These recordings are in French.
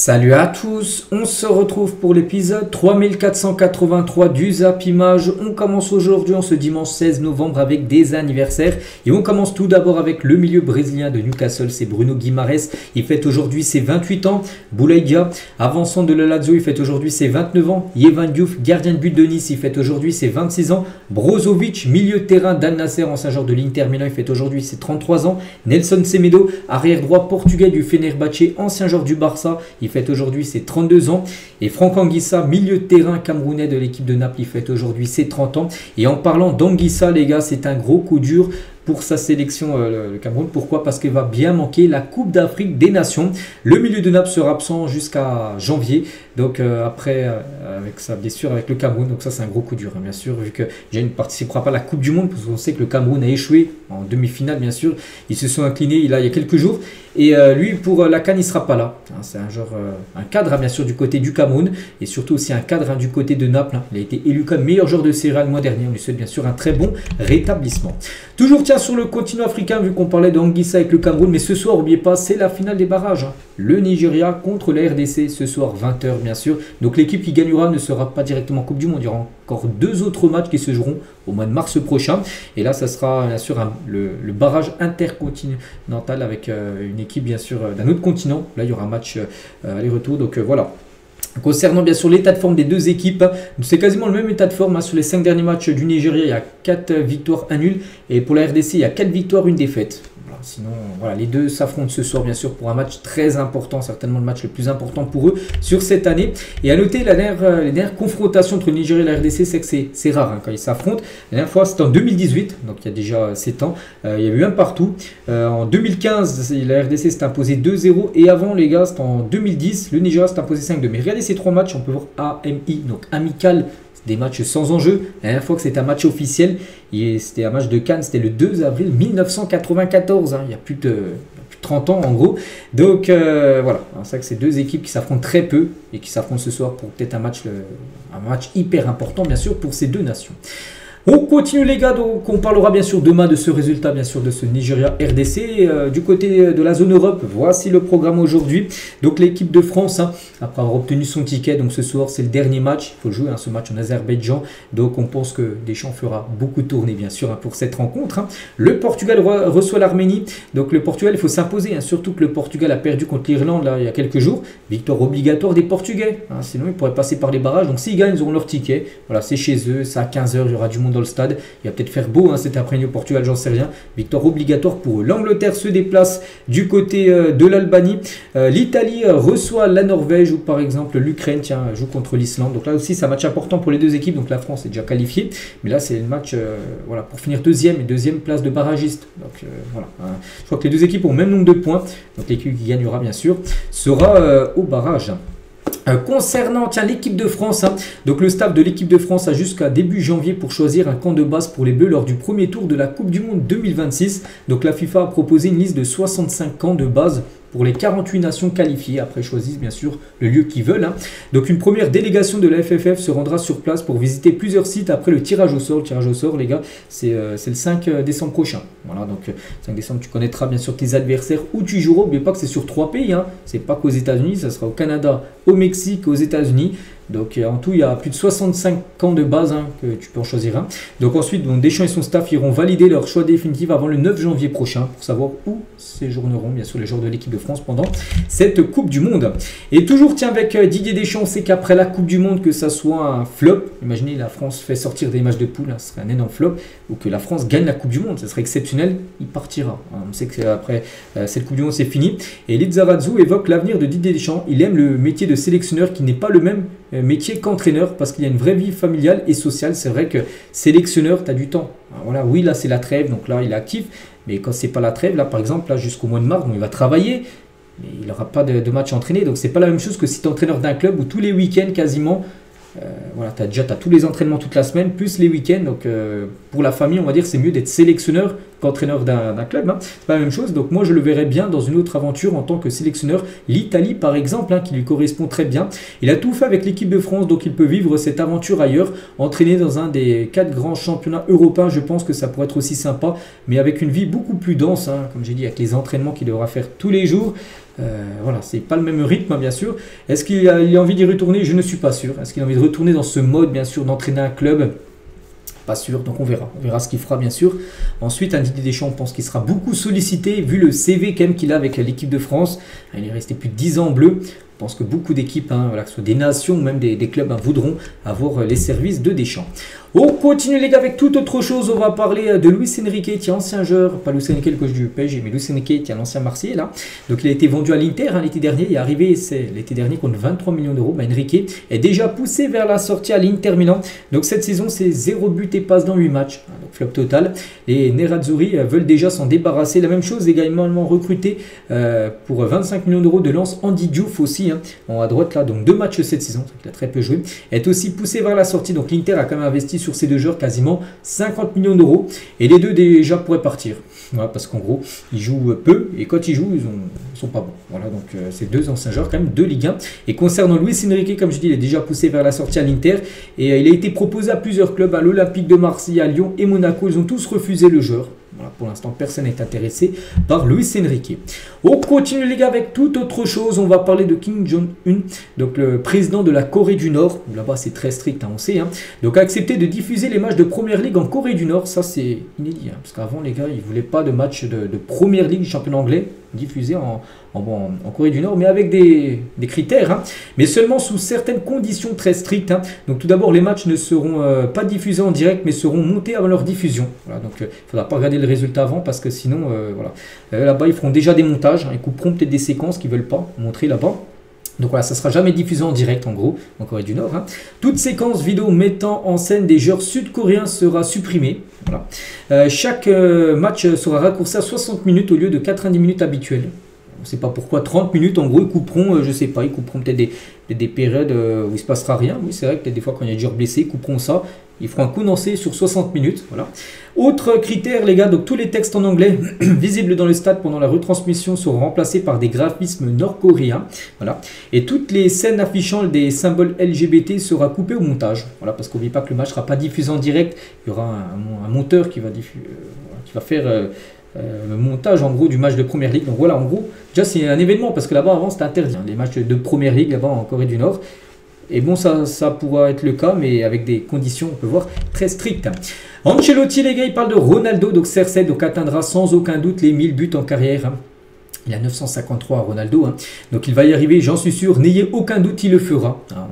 Salut à tous, on se retrouve pour l'épisode 3483 du Zap Image. On commence aujourd'hui en ce dimanche 16 novembre avec des anniversaires. Et on commence tout d'abord avec le milieu brésilien de Newcastle, c'est Bruno Guimarães. Il fête aujourd'hui ses 28 ans. Boulaye Dia, avançant de la Lazio, il fête aujourd'hui ses 29 ans. Yehvan Diouf, gardien de but de Nice, il fête aujourd'hui ses 26 ans. Brozovic, milieu de terrain d'Al Nassr, ancien joueur de l'Inter Milan, il fête aujourd'hui ses 33 ans. Nelson Semedo, arrière droit portugais du Fenerbahçe, ancien joueur du Barça, il fête aujourd'hui ses 32 ans. Et Franck Anguissa, milieu de terrain camerounais de l'équipe de Naples, il fête aujourd'hui ses 30 ans. Et en parlant d'Anguissa, les gars, c'est un gros coup dur pour sa sélection, le Cameroun. Pourquoi? Parce qu'il va bien manquer la Coupe d'Afrique des Nations. Le milieu de Naples sera absent jusqu'à janvier. Donc après, avec sa blessure avec le Cameroun. Donc ça, c'est un gros coup dur, hein, bien sûr, vu que Jeanne ne participera pas à la Coupe du Monde. Parce qu'on sait que le Cameroun a échoué en demi-finale, bien sûr. Ils se sont inclinés il y a quelques jours. Et lui, pour la CAN, il ne sera pas là. Hein, c'est un genre, un cadre, hein, bien sûr, du côté du Cameroun. Et surtout aussi un cadre, hein, du côté de Naples. Hein. Il a été élu comme meilleur joueur de Serie A le mois dernier. On lui souhaite bien sûr un très bon rétablissement. Toujours, tiens, sur le continent africain, vu qu'on parlait d'Anguissa avec le Cameroun. Mais ce soir, n'oubliez pas, c'est la finale des barrages. Hein. Le Nigeria contre la RDC, ce soir, 20 h, bien sûr. Donc l'équipe qui gagnera ne sera pas directement Coupe du Monde. Il y aura encore deux autres matchs qui se joueront au mois de mars prochain. Et là, ça sera bien sûr le barrage intercontinental avec une équipe bien sûr d'un autre continent. Là, il y aura un match aller-retour. Donc voilà. Concernant bien sûr l'état de forme des deux équipes, c'est quasiment le même état de forme. Hein. Sur les 5 derniers matchs du Nigeria, il y a 4 victoires, 1 nul. Et pour la RDC, il y a 4 victoires, 1 défaite. Voilà, sinon, voilà, les deux s'affrontent ce soir, bien sûr, pour un match très important, certainement le match le plus important pour eux sur cette année. Et à noter, les dernières confrontations entre le Nigeria et la RDC, c'est que c'est rare, hein, quand ils s'affrontent. La dernière fois, c'était en 2018, donc il y a déjà 7 ans. Il y a eu un partout. En 2015, la RDC s'est imposée 2-0. Et avant, les gars, c'était en 2010, le Nigeria s'est imposé 5-2. Mais regardez ces 3 matchs, on peut voir AMI, donc amical. Des matchs sans enjeu. La dernière fois que c'était un match officiel, c'était un match de CAN, c'était le 2 avril 1994. Hein, il y a plus de 30 ans en gros. Donc voilà, c'est vrai que c'est deux équipes qui s'affrontent très peu et qui s'affrontent ce soir pour peut-être un match hyper important bien sûr pour ces deux nations. On continue les gars, donc on parlera bien sûr demain de ce résultat, bien sûr de ce Nigeria RDC. Du côté de la zone Europe, voici le programme aujourd'hui. Donc l'équipe de France, hein, après avoir obtenu son ticket, donc ce soir c'est le dernier match, il faut jouer hein, ce match en Azerbaïdjan. Donc on pense que Deschamps fera beaucoup tourner bien sûr hein, pour cette rencontre. Hein. Le Portugal reçoit l'Arménie. Donc le Portugal, il faut s'imposer, hein, surtout que le Portugal a perdu contre l'Irlande là il y a quelques jours. Victoire obligatoire des Portugais, hein, sinon ils pourraient passer par les barrages. Donc s'ils gagnent, ils auront leur ticket. Voilà, c'est chez eux, c'est à 15 h, il y aura du monde dans le stade. Il va peut-être faire beau hein, cet après-midi au Portugal, j'en sais rien. Victoire obligatoire pour eux. L'Angleterre se déplace du côté de l'Albanie. L'Italie reçoit la Norvège ou par exemple l'Ukraine joue contre l'Islande. Donc là aussi c'est un match important pour les deux équipes. Donc la France est déjà qualifiée. Mais là c'est le match voilà, pour finir deuxième place de barragiste. Donc voilà. Hein. Je crois que les deux équipes ont le même nombre de points. Donc l'équipe qui gagnera bien sûr sera au barrage. Concernant l'équipe de France, hein, donc le staff de l'équipe de France a jusqu'à début janvier pour choisir un camp de base pour les Bleus lors du premier tour de la Coupe du Monde 2026. Donc la FIFA a proposé une liste de 65 camps de base pour les 48 nations qualifiées. Après, choisissent bien sûr le lieu qu'ils veulent. Hein. Donc une première délégation de la FFF se rendra sur place pour visiter plusieurs sites après le tirage au sort. Le tirage au sort, les gars, c'est le 5 décembre prochain. Voilà, donc 5 décembre, tu connaîtras bien sûr tes adversaires où tu joueras. N'oubliez pas que c'est sur 3 pays. Hein. C'est pas qu'aux États-Unis, ça sera au Canada, au Mexique, aux États-Unis. Donc en tout, il y a plus de 65 camps de base hein, que tu peux en choisir un. Donc ensuite, Deschamps et son staff iront valider leur choix définitif avant le 9 janvier prochain pour savoir où séjourneront bien sûr les joueurs de l'équipe de France pendant cette Coupe du Monde. Et toujours avec Didier Deschamps, c'est qu'après la Coupe du Monde, que ça soit un flop, imaginez la France fait sortir des matchs de poule, hein, ce serait un énorme flop, ou que la France gagne la Coupe du Monde, ça serait exceptionnel, il partira. Hein, on sait qu'après cette Coupe du Monde, c'est fini. Et Lizarazu évoque l'avenir de Didier Deschamps. Il aime le métier de sélectionneur qui n'est pas le même métier qu'entraîneur parce qu'il y a une vraie vie familiale et sociale. C'est vrai que sélectionneur, tu as du temps. Alors voilà, oui, là c'est la trêve, donc là il est actif. Mais quand c'est pas la trêve, là par exemple, là jusqu'au mois de mars, il va travailler, mais il n'aura pas de match entraîné. Donc c'est pas la même chose que si tu es entraîneur d'un club où tous les week-ends quasiment, voilà, tu as tous les entraînements toute la semaine, plus les week-ends. Donc pour la famille, on va dire c'est mieux d'être sélectionneur qu'entraîneur d'un club, hein. C'est pas la même chose. Donc moi je le verrais bien dans une autre aventure en tant que sélectionneur. L'Italie par exemple, hein, qui lui correspond très bien. Il a tout fait avec l'équipe de France, donc il peut vivre cette aventure ailleurs, entraîner dans un des 4 grands championnats européens. Je pense que ça pourrait être aussi sympa, mais avec une vie beaucoup plus dense, hein, comme j'ai dit, avec les entraînements qu'il devra faire tous les jours. Voilà, c'est pas le même rythme, hein, bien sûr. Est-ce qu'il a envie d'y retourner? Je ne suis pas sûr. Est-ce qu'il a envie de retourner dans ce mode, bien sûr, d'entraîner un club? Pas sûr, donc on verra ce qu'il fera, bien sûr. Ensuite, un Didier Deschamps, on pense qu'il sera beaucoup sollicité, vu le CV quand même qu'il a avec l'équipe de France. Il est resté plus de 10 ans en bleu. Je pense que beaucoup d'équipes, hein, voilà, que ce soit des nations ou même des clubs, hein, voudront avoir les services de Deschamps. On continue les gars avec toute autre chose. On va parler de Luis Enrique, qui est ancien joueur, pas Luis Enrique le coach du PSG, mais Luis Enrique qui est un ancien Marseillais là. Donc il a été vendu à l'Inter, hein, l'été dernier. Il est arrivé l'été dernier contre 23 millions d'euros. Enrique est déjà poussé vers la sortie à l'Inter Milan. Donc cette saison c'est 0 but et passe dans 8 matchs. Donc flop total. Les Nerazzurri veulent déjà s'en débarrasser. La même chose également recruté pour 25 millions d'euros de lance Andy Diouf aussi, hein, à droite là. Donc 2 matchs cette saison, il a très peu joué. Est aussi poussé vers la sortie. Donc l'Inter a quand même investi sur ces deux joueurs quasiment 50 millions d'euros et les deux déjà pourraient partir. Voilà, parce qu'en gros ils jouent peu et quand ils jouent ils sont pas bons. Voilà, donc c'est 2 anciens joueurs quand même de Ligue 1. Et concernant Luis Enrique, comme je dis, il est déjà poussé vers la sortie à l'Inter et il a été proposé à plusieurs clubs, à l'Olympique de Marseille, à Lyon et Monaco. Ils ont tous refusé le joueur. Voilà, pour l'instant, personne n'est intéressé par Luis Enrique. On continue les gars avec toute autre chose. On va parler de Kim Jong-un, donc le président de la Corée du Nord. Là-bas, c'est très strict, hein, on sait. Hein. Donc, a accepté de diffuser les matchs de Première Ligue en Corée du Nord. Ça, c'est inédit. Hein, parce qu'avant, les gars, ils ne voulaient pas de matchs de Première Ligue du championnat anglais diffusés en Corée du Nord, mais avec des critères, hein, mais seulement sous certaines conditions très strictes. Hein. Donc tout d'abord, les matchs ne seront pas diffusés en direct, mais seront montés avant leur diffusion. Voilà, donc il ne faudra pas regarder le résultat avant, parce que sinon, voilà, là-bas, ils feront déjà des montages, hein, ils couperont peut-être des séquences qu'ils ne veulent pas montrer là-bas. Donc voilà, ça ne sera jamais diffusé en direct, en gros, en Corée du Nord. Hein. Toute séquence vidéo mettant en scène des joueurs sud-coréens sera supprimée. Voilà. Chaque match sera raccourci à 60 minutes au lieu de 90 minutes habituelles. On ne sait pas pourquoi 30 minutes, en gros, ils couperont, je ne sais pas, ils couperont peut-être des périodes où il ne se passera rien. Oui, c'est vrai que peut-être des fois, quand il y a des joueurs blessés, ils couperont ça. Ils feront un condensé sur 60 minutes. Voilà. Autre critère, les gars, donc tous les textes en anglais visibles dans le stade pendant la retransmission seront remplacés par des graphismes nord-coréens. Voilà. Et toutes les scènes affichant des symboles LGBT sera coupées au montage. Voilà, parce qu'oubliez pas que le match ne sera pas diffusé en direct. Il y aura un monteur qui va faire le montage en gros du match de Première Ligue. Donc voilà, en gros, déjà c'est un événement parce que là-bas avant c'était interdit, hein, les matchs de Première Ligue là-bas en Corée du Nord. Et bon, ça pourra être le cas, mais avec des conditions, on peut voir, très strictes. Ancelotti, les gars, il parle de Ronaldo, donc CR7, donc atteindra sans aucun doute les 1000 buts en carrière. Hein. Il a 953 à Ronaldo, hein. Donc il va y arriver, j'en suis sûr, n'ayez aucun doute, il le fera. Hein,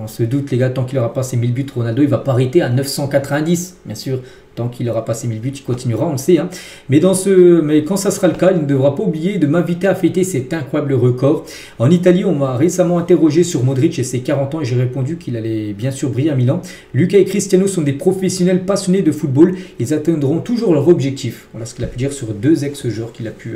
on se doute, les gars, tant qu'il n'aura pas ses 1000 buts, Ronaldo, il ne va pas arrêter à 990, bien sûr. Tant qu'il n'aura pas ses 1000 buts, il continuera, on le sait. Hein. Mais quand ça sera le cas, il ne devra pas oublier de m'inviter à fêter cet incroyable record. En Italie, on m'a récemment interrogé sur Modric et ses 40 ans et j'ai répondu qu'il allait bien sûr briller à Milan. Lucas et Cristiano sont des professionnels passionnés de football. Ils atteindront toujours leur objectif. Voilà ce qu'il a pu dire sur 2 ex-joueurs qu'il a pu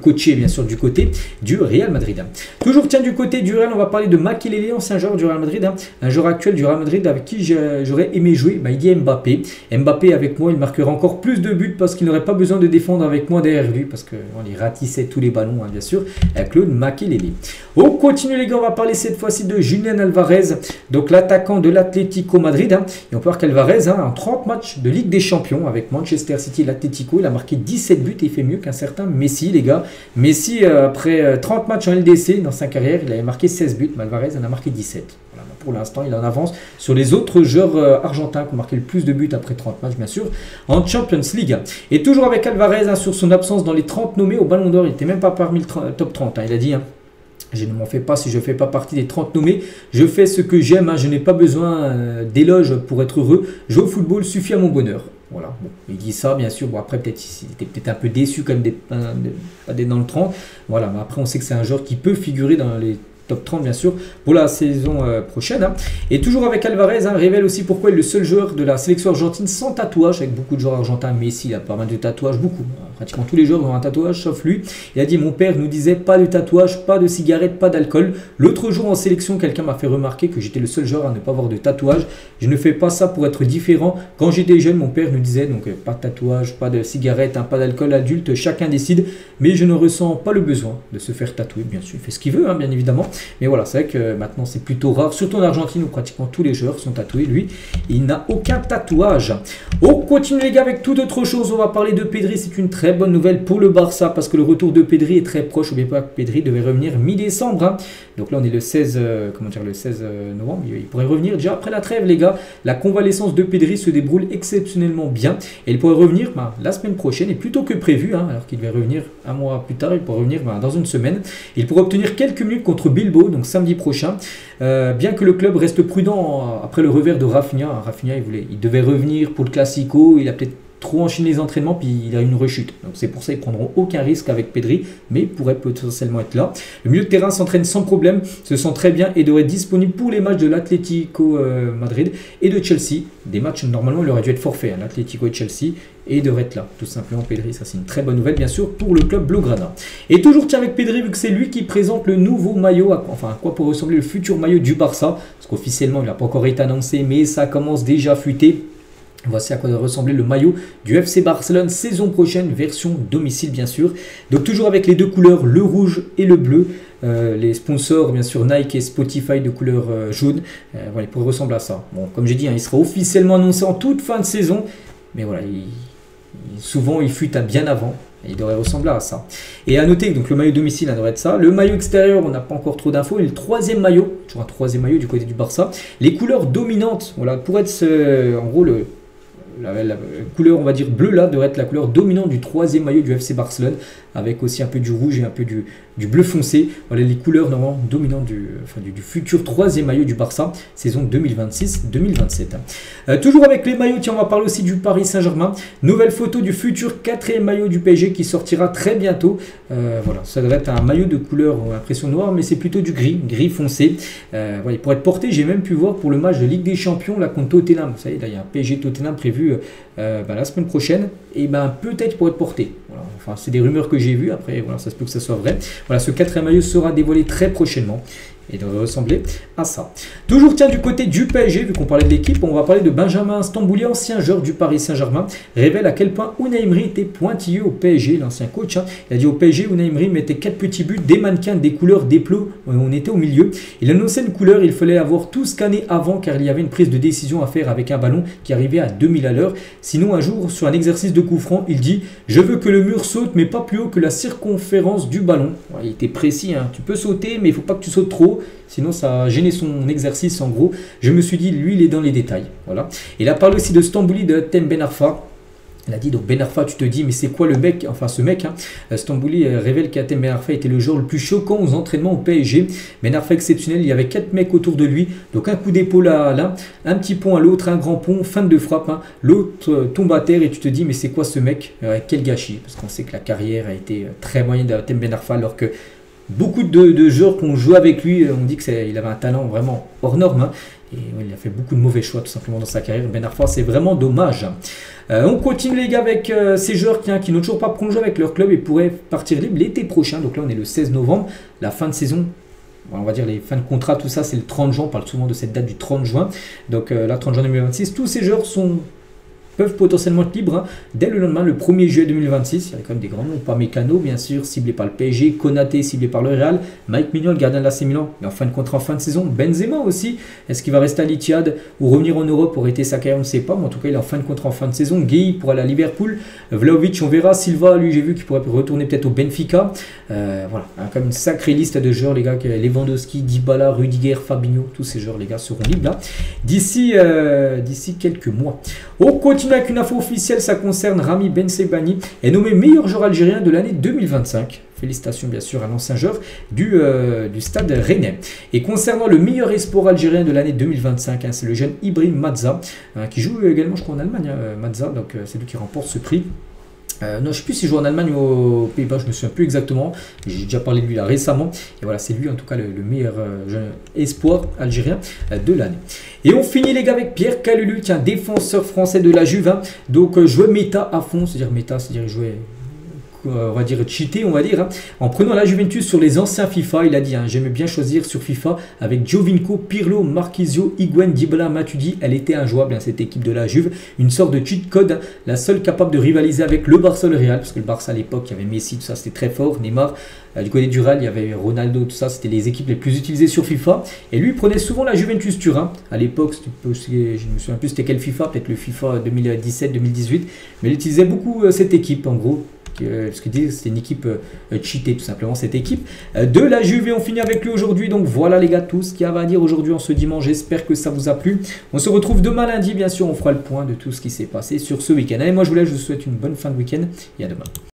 coacher bien sûr du côté du Real Madrid. Toujours tiens du côté du Real, on va parler de Makelele, ancien joueur du Real Madrid, hein, un joueur actuel du Real Madrid avec qui j'aurais aimé jouer. Il dit Mbappé. Mbappé avec moi, il marquera encore plus de buts parce qu'il n'aurait pas besoin de défendre avec moi derrière lui parce qu'on il ratissait tous les ballons, hein, bien sûr, avec Claude Makelele. On continue les gars, on va parler cette fois-ci de Julián Alvarez, donc l'attaquant de l'Atlético Madrid. Hein, et on peut voir qu'Alvarez, hein, en 30 matchs de Ligue des Champions avec Manchester City et l'Atlético, il a marqué 17 buts et il fait mieux qu'un certain Messi, les gars. Messi, après 30 matchs en LDC dans sa carrière, il avait marqué 16 buts. Alvarez en a marqué 17. Voilà, pour l'instant, il en avance sur les autres joueurs argentins qui ont marqué le plus de buts après 30 matchs, bien sûr, en Champions League. Et toujours avec Alvarez, hein, sur son absence dans les 30 nommés au Ballon d'Or, il n'était même pas parmi le top 30. Hein, il a dit, hein, je ne m'en fais pas si je ne fais pas partie des 30 nommés. Je fais ce que j'aime, hein, je n'ai pas besoin d'éloges pour être heureux. Jouer au football suffit à mon bonheur. Voilà, bon, il dit ça, bien sûr. Bon, après, il était peut-être un peu déçu quand même d'être dans le 30. Voilà, mais après, on sait que c'est un joueur qui peut figurer dans les top 30 bien sûr pour la saison prochaine. Et toujours avec Alvarez, révèle aussi pourquoi il est le seul joueur de la sélection argentine sans tatouage, avec beaucoup de joueurs argentins. Messi, il a pas mal de tatouages, beaucoup. Pratiquement tous les joueurs ont un tatouage, sauf lui. Il a dit, mon père nous disait pas de tatouage, pas de cigarette, pas d'alcool. L'autre jour en sélection, quelqu'un m'a fait remarquer que j'étais le seul joueur à ne pas avoir de tatouage. Je ne fais pas ça pour être différent. Quand j'étais jeune, mon père nous disait, donc pas de tatouage, pas de cigarette, pas d'alcool, adulte, chacun décide. Mais je ne ressens pas le besoin de se faire tatouer. Bien sûr, il fait ce qu'il veut, bien évidemment. Mais voilà, c'est vrai que maintenant c'est plutôt rare, surtout en Argentine où pratiquement tous les joueurs sont tatoués. Lui, il n'a aucun tatouage. On continue les gars avec toute autre chose. On va parler de Pedri. C'est une très bonne nouvelle pour le Barça parce que le retour de Pedri est très proche. N'oubliez pas que Pedri devait revenir mi-décembre. Donc là, on est le 16, le 16 novembre. Il pourrait revenir déjà après la trêve, les gars. La convalescence de Pedri se déroule exceptionnellement bien et il pourrait revenir la semaine prochaine et plutôt que prévu, alors qu'il devait revenir un mois plus tard. Il pourrait revenir dans une semaine. Il pourrait obtenir quelques minutes contre Bilbao, donc samedi prochain. Bien que le club reste prudent après le revers de Rafinha. Rafinha, il devait revenir pour le Classico. Il a peut-être trop enchaîné les entraînements, puis il a eu une rechute. Donc c'est pour ça qu'ils ne prendront aucun risque avec Pedri, mais il pourrait potentiellement être là. Le milieu de terrain s'entraîne sans problème, se sent très bien et devrait être disponible pour les matchs de l'Atlético Madrid et de Chelsea. Des matchs, normalement, il aurait dû être forfait, l'Atlético et Chelsea, et il devrait être là, tout simplement. Pedri, ça c'est une très bonne nouvelle, bien sûr, pour le club Blaugrana. Et toujours tiens avec Pedri, vu que c'est lui qui présente le nouveau maillot, enfin à quoi pourrait ressembler le futur maillot du Barça, parce qu'officiellement, il n'a pas encore été annoncé, mais ça commence déjà à fuiter. Voici à quoi doit ressembler le maillot du FC Barcelone saison prochaine, version domicile bien sûr. Donc toujours avec les deux couleurs, le rouge et le bleu. Les sponsors bien sûr Nike et Spotify de couleur jaune. Voilà, il pourrait ressembler à ça. Bon, comme j'ai dit, il sera officiellement annoncé en toute fin de saison. Mais voilà, souvent il fut à bien avant. Il devrait ressembler à ça. Et à noter que donc, le maillot domicile devrait être ça. Le maillot extérieur, on n'a pas encore trop d'infos. Et le troisième maillot, toujours un troisième maillot du côté du Barça. Les couleurs dominantes, voilà, pour être en gros la couleur, on va dire bleu là, devrait être la couleur dominante du troisième maillot du FC Barcelone, avec aussi un peu du rouge et un peu du bleu foncé. Voilà les couleurs normalement dominantes du futur troisième maillot du Barça, saison 2026-2027. Toujours avec les maillots, tiens, on va parler aussi du Paris Saint-Germain. Nouvelle photo du futur quatrième maillot du PSG qui sortira très bientôt. Voilà, ça devrait être un maillot de couleur impression noire, mais c'est plutôt du gris foncé. Voilà, il pourrait être porté, j'ai même pu voir pour le match de Ligue des Champions là contre Tottenham. Vous savez, là il y a un PSG Tottenham prévu la semaine prochaine, et peut-être pour être porté. Voilà. Enfin, c'est des rumeurs que j'ai vues. Après, voilà, ça se peut que ça soit vrai. Voilà, ce quatrième maillot sera dévoilé très prochainement et devrait ressembler à ça. Toujours tiens du côté du PSG, vu qu'on parlait de l'équipe, on va parler de Benjamin Stambouli, ancien joueur du Paris Saint-Germain, révèle à quel point Unai Emery était pointilleux au PSG, l'ancien coach. Il a dit au PSG, Unai Emery mettait 4 petits buts, des mannequins, des couleurs, des plots, on était au milieu. Il annonçait une couleur, il fallait avoir tout scanné avant car il y avait une prise de décision à faire avec un ballon qui arrivait à 2000 à l'heure. Sinon un jour, sur un exercice de coup franc, il dit « Je veux que le mur saute mais pas plus haut que la circonférence du ballon ». Il était précis, tu peux sauter mais il ne faut pas que tu sautes trop. Sinon, ça a gêné son exercice en gros. Je me suis dit, lui, il est dans les détails. Voilà. Il a parlé aussi de Stambouli, de Tem Ben Arfa. Il a dit, donc Ben Arfa, tu te dis, mais c'est quoi le mec, enfin ce mec, Stambouli révèle qu'Atem Ben Arfa était le joueur le plus choquant aux entraînements au PSG. Ben Arfa exceptionnel, il y avait 4 mecs autour de lui. Donc un coup d'épaule à l'un, un petit pont à l'autre, un grand pont, fin de frappe. L'autre tombe à terre et tu te dis, mais c'est quoi ce mec, quel gâchis. Parce qu'on sait que la carrière a été très moyenne d'Atem Ben Arfa, alors que beaucoup de joueurs qui ont joué avec lui, on dit qu'il avait un talent vraiment hors norme. Et il a fait beaucoup de mauvais choix tout simplement dans sa carrière. Ben Arfa, c'est vraiment dommage. On continue les gars avec ces joueurs qui n'ont toujours pas prolongé avec leur club et pourraient partir libre l'été prochain. Donc là on est le 16 novembre, la fin de saison. On va dire les fins de contrat, tout ça c'est le 30 juin. On parle souvent de cette date du 30 juin. Donc là 30 juin 2026, tous ces joueurs peuvent potentiellement être libres dès le lendemain, le 1er juillet 2026. Il y a quand même des grands noms, pas Mécano bien sûr, ciblé par le PSG, Konaté ciblé par le Real, Mike Mignon, le gardien de l'AC Milan, mais en fin de contrat en fin de saison, Benzema aussi, est-ce qu'il va rester à l'Etihad ou revenir en Europe pour arrêter sa carrière, on ne sait pas, mais en tout cas il est en fin de contrat en fin de saison. Gueye pour aller à Liverpool, Vlahovic on verra, Silva lui j'ai vu qu'il pourrait retourner peut-être au Benfica. Voilà, comme une sacrée liste de joueurs les gars, Lewandowski, Dybala, Rudiger, Fabinho, tous ces joueurs les gars seront libres là d'ici quelques mois. On continue avec une info officielle, ça concerne Rami Bensebaini, est nommé meilleur joueur algérien de l'année 2025. Félicitations bien sûr à l'ancien joueur du Stade Rennais. Et concernant le meilleur espoir algérien de l'année 2025, c'est le jeune Ibrahim Mazza, qui joue également je crois en Allemagne, Mazza, donc c'est lui qui remporte ce prix. Non, je ne sais plus s'il joue en Allemagne ou aux Pays-Bas, je ne me souviens plus exactement. J'ai déjà parlé de lui là récemment. Et voilà, c'est lui en tout cas le meilleur jeune espoir algérien de l'année. Et on finit les gars avec Pierre Kalulu, qui est un défenseur français de la Juve. Hein. Donc jouait méta à fond, c'est-à-dire jouait on va dire cheaté, on va dire, hein. En prenant la Juventus sur les anciens FIFA, il a dit, hein, j'aimais bien choisir sur FIFA avec Giovinco, Pirlo, Marquisio, Higuain, Dybala, Matuidi, elle était injouable, hein, cette équipe de la Juve, une sorte de cheat code, hein, la seule capable de rivaliser avec le Barça, le Real, parce que le Barça à l'époque, il y avait Messi, tout ça, c'était très fort, Neymar, du côté du Real, il y avait Ronaldo, tout ça, c'était les équipes les plus utilisées sur FIFA, et lui, il prenait souvent la Juventus Turin, à l'époque, je me souviens plus c'était quel FIFA, peut-être le FIFA 2017-2018, mais il utilisait beaucoup cette équipe, en gros, parce que c'est une équipe cheatée tout simplement, cette équipe de la Juve. Et on finit avec lui aujourd'hui. Donc voilà les gars, tout ce qu'il y avait à dire aujourd'hui en ce dimanche. J'espère que ça vous a plu. On se retrouve demain lundi, bien sûr. On fera le point de tout ce qui s'est passé sur ce week-end. Allez, moi je vous laisse, je vous souhaite une bonne fin de week-end et à demain.